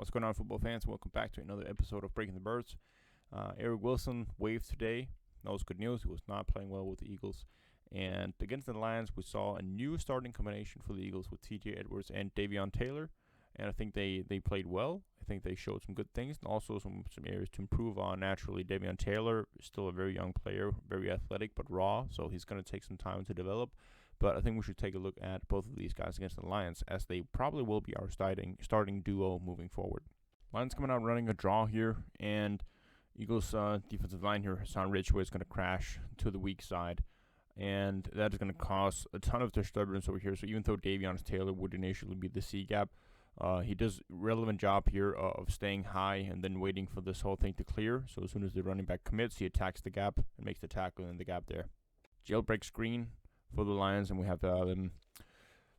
What's going on, football fans? Welcome back to another episode of Breaking the Birds. Eric Wilson waived today. That was good news. He was not playing well with the Eagles. And against the Lions, we saw a new starting combination for the Eagles with TJ Edwards and Davion Taylor. And I think they played well. I think they showed some good things and also some areas to improve on. Naturally, Davion Taylor is still a very young player, very athletic but raw, so he's going to take some time to develop. But I think we should take a look at both of these guys against the Lions, as they probably will be our starting duo moving forward. Lions coming out running a draw here, and Eagles' defensive line here, Hassan Ridgeway, is going to crash to the weak side. And that is going to cause a ton of disturbance over here. So even though Davion Taylor would initially be the C gap, he does a relevant job here of staying high and then waiting for this whole thing to clear. So as soon as the running back commits, he attacks the gap and makes the tackle in the gap there. Jailbreak screen for the Lions, and we have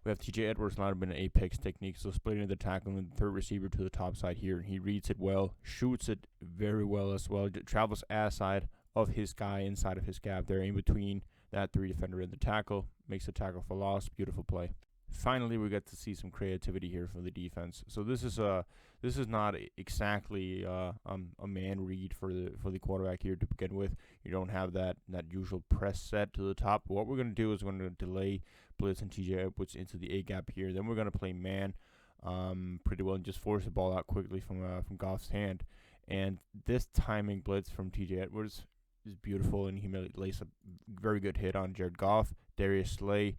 TJ Edwards lined up in an apex technique, so splitting the tackle and the third receiver to the top side here. And he reads it well, shoots it very well as well. Travels outside of his guy, inside of his gap there, in between that three defender and the tackle. Makes the tackle for loss. Beautiful play. Finally, we get to see some creativity here for the defense. So this is not exactly a man read for the quarterback here to begin with. You don't have that usual press set to the top. What we're going to do is we're going to delay blitz and TJ Edwards into the A gap here. Then we're going to play man pretty well and just force the ball out quickly from Goff's hand. And this timing blitz from TJ Edwards is beautiful, and he lays a very good hit on Jared Goff. Darius Slay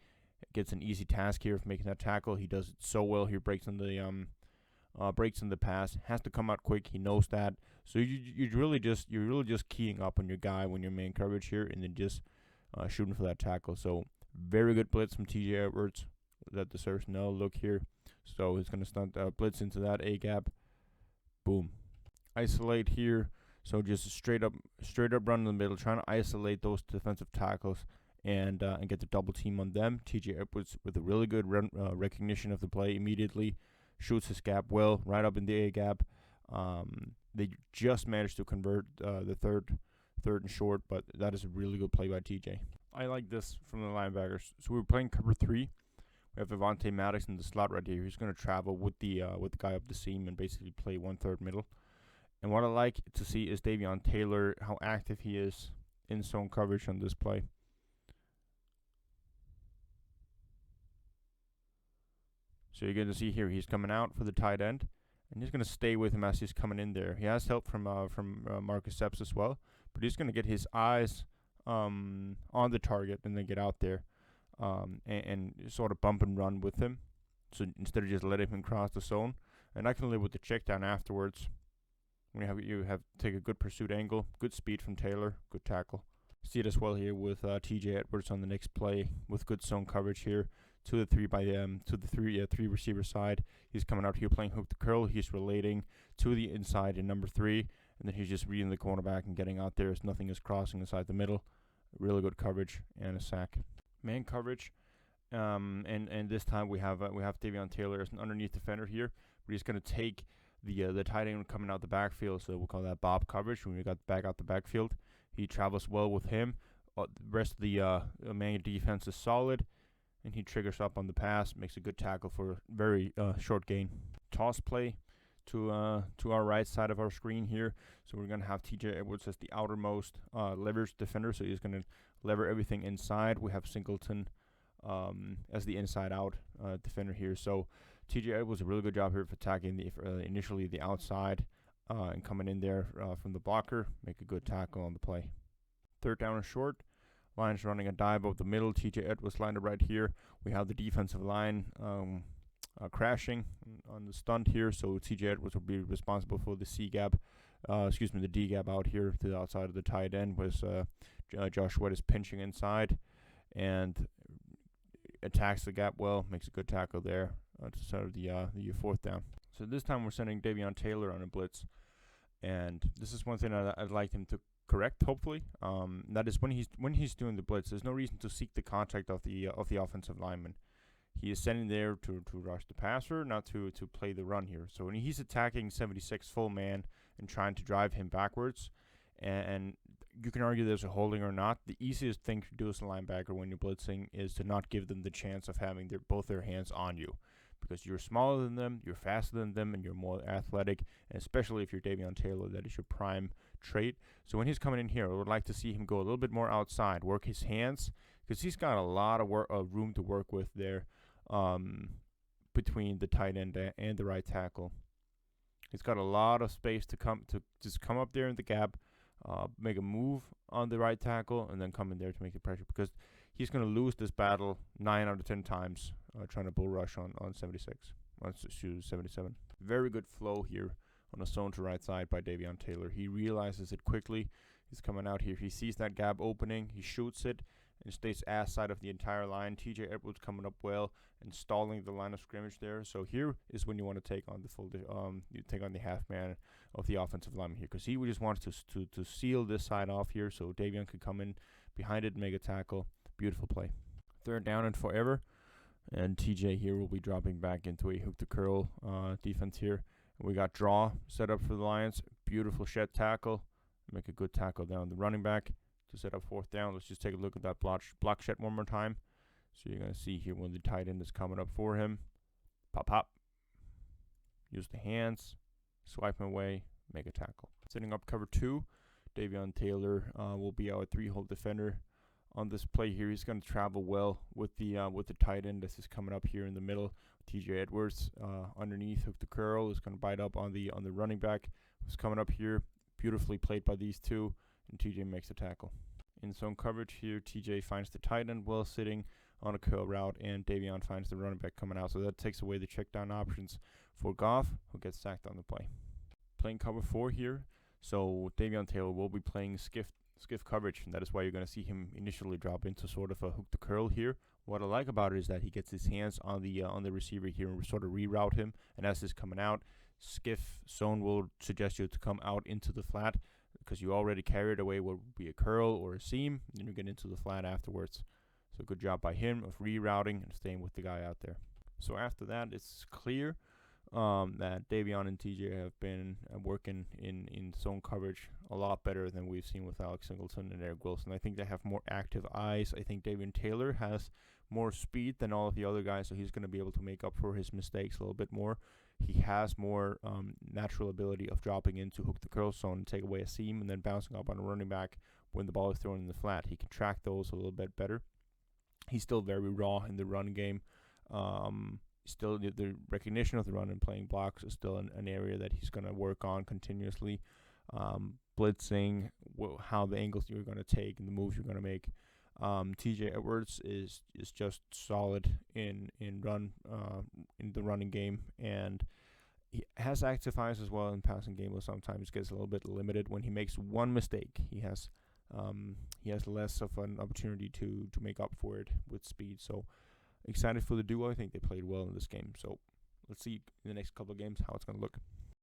gets an easy task here of making that tackle. He does it so well. He breaks in the pass. Has to come out quick. He knows that. So you're really just keying up on your guy when you're man coverage here, and then just shooting for that tackle. So very good blitz from TJ Edwards. That deserves no look here. So he's gonna stunt blitz into that A gap. Boom. Isolate here. So just straight up run in the middle, trying to isolate those defensive tackles and get the double team on them. TJ Edwards with a really good recognition of the play immediately, shoots his gap well, right up in the A gap. They just managed to convert the third and short, but that is a really good play by TJ. I like this from the linebackers. So we're playing cover 3. We have Avonte Maddox in the slot right here. He's going to travel with the guy up the seam and basically play 1/3 middle. And what I like to see is Davion Taylor, how active he is in zone coverage on this play. So you're going to see here he's coming out for the tight end, and he's going to stay with him as he's coming in there. He has help from Marcus Epps as well, but he's going to get his eyes on the target and then get out there and sort of bump and run with him. So instead of just letting him cross the zone, and I can live with the check down afterwards. When you have take a good pursuit angle, good speed from Taylor, good tackle. See it as well here with TJ Edwards on the next play with good zone coverage here. To the three receiver side. He's coming out here playing hook to curl. He's relating to the inside in number 3, and then he's just reading the cornerback and getting out there as nothing is crossing inside the middle. Really good coverage and a sack. Man coverage, and this time we have Davion Taylor as an underneath defender here, but he's going to take the tight end coming out the backfield, so we'll call that Bob coverage. When we got back out the backfield, he travels well with him. The rest of the man defense is solid, and he triggers up on the pass, makes a good tackle for a very short gain. Toss play to our right side of our screen here. So we're going to have TJ Edwards as the outermost leverage defender, so he's going to lever everything inside. We have Singleton as the inside-out defender here. So TJ Edwards a really good job here of attacking initially the outside and coming in there from the blocker, make a good tackle on the play. 3rd down and short. Lions running a dive over the middle. TJ Edwards lined up right here. We have the defensive line crashing on the stunt here, so TJ Edwards will be responsible for the the D gap out here to the outside of the tight end. Was Josh Sweat is pinching inside and attacks the gap well, makes a good tackle there to start the 4th down. So this time we're sending Davion Taylor on a blitz, and this is one thing I'd like him to correct, hopefully. That is when he's doing the blitz, there's no reason to seek the contact of the offensive lineman. He is sending there to rush the passer, not to play the run here. So when he's attacking 76 full man and trying to drive him backwards, and you can argue there's a holding or not, the easiest thing to do as a linebacker when you're blitzing is to not give them the chance of having both their hands on you. because you're smaller than them, you're faster than them, and you're more athletic. And especially if you're Davion Taylor, that is your prime trait. So when he's coming in here, I would like to see him go a little bit more outside, work his hands, because he's got a lot of room to work with there between the tight end and the right tackle. He's got a lot of space to just come up there in the gap, make a move on the right tackle, and then come in there to make the pressure, because he's going to lose this battle 9 out of 10 times trying to bull rush on 76. Let's choose 77. Very good flow here on the zone to right side by Davion Taylor. He realizes it quickly. He's coming out here. He sees that gap opening. He shoots it and stays ass side of the entire line. TJ Edwards coming up well and stalling the line of scrimmage there. So here is when you want to take on the you take on the half man of the offensive lineman here, because he just wants to seal this side off here, so Davion could come in behind it and make a tackle. Beautiful play. 3rd down and forever, and TJ here will be dropping back into a hook to curl defense here. We got draw set up for the Lions. Beautiful shed tackle. Make a good tackle down the running back to set up 4th down. Let's just take a look at that block shed one more time. So you're going to see here when the tight end is coming up for him. Pop, pop. Use the hands. Swipe him away. Make a tackle. Setting up cover 2. Davion Taylor will be our 3-hole defender on this play here. He's going to travel well with the tight end. This is coming up here in the middle. TJ Edwards underneath hook the curl is going to bite up on the running back who's coming up here. Beautifully played by these two, and TJ makes the tackle. In zone coverage here, TJ finds the tight end well sitting on a curl route, and Davion finds the running back coming out. So that takes away the check down options for Goff, who gets sacked on the play. Playing cover 4 here, so Davion Taylor will be playing skiff coverage, and that is why you're going to see him initially drop into sort of a hook to curl here. What I like about it is that he gets his hands on the receiver here and sort of reroute him, and as he's coming out, skiff zone will suggest you to come out into the flat, because you already carried away what would be a curl or a seam, and you get into the flat afterwards. So good job by him of rerouting and staying with the guy out there. So after that, it's clear that Davion and TJ have been working in zone coverage a lot better than we've seen with Alex Singleton and Eric Wilson. I think they have more active eyes. I think Davion Taylor has more speed than all of the other guys, so he's going to be able to make up for his mistakes a little bit more. He has more natural ability of dropping into hook the curl zone and take away a seam and then bouncing up on a running back when the ball is thrown in the flat. He can track those a little bit better. He's still very raw in the run game. Still, the recognition of the run and playing blocks is still an area that he's going to work on continuously. Blitzing, how the angles you're going to take and the moves you're going to make. TJ Edwards is just solid in the running game, and he has active eyes as well in passing game, but sometimes gets a little bit limited. When he makes one mistake, he has less of an opportunity to make up for it with speed. So excited for the duo. I think they played well in this game. So let's see in the next couple of games how it's going to look.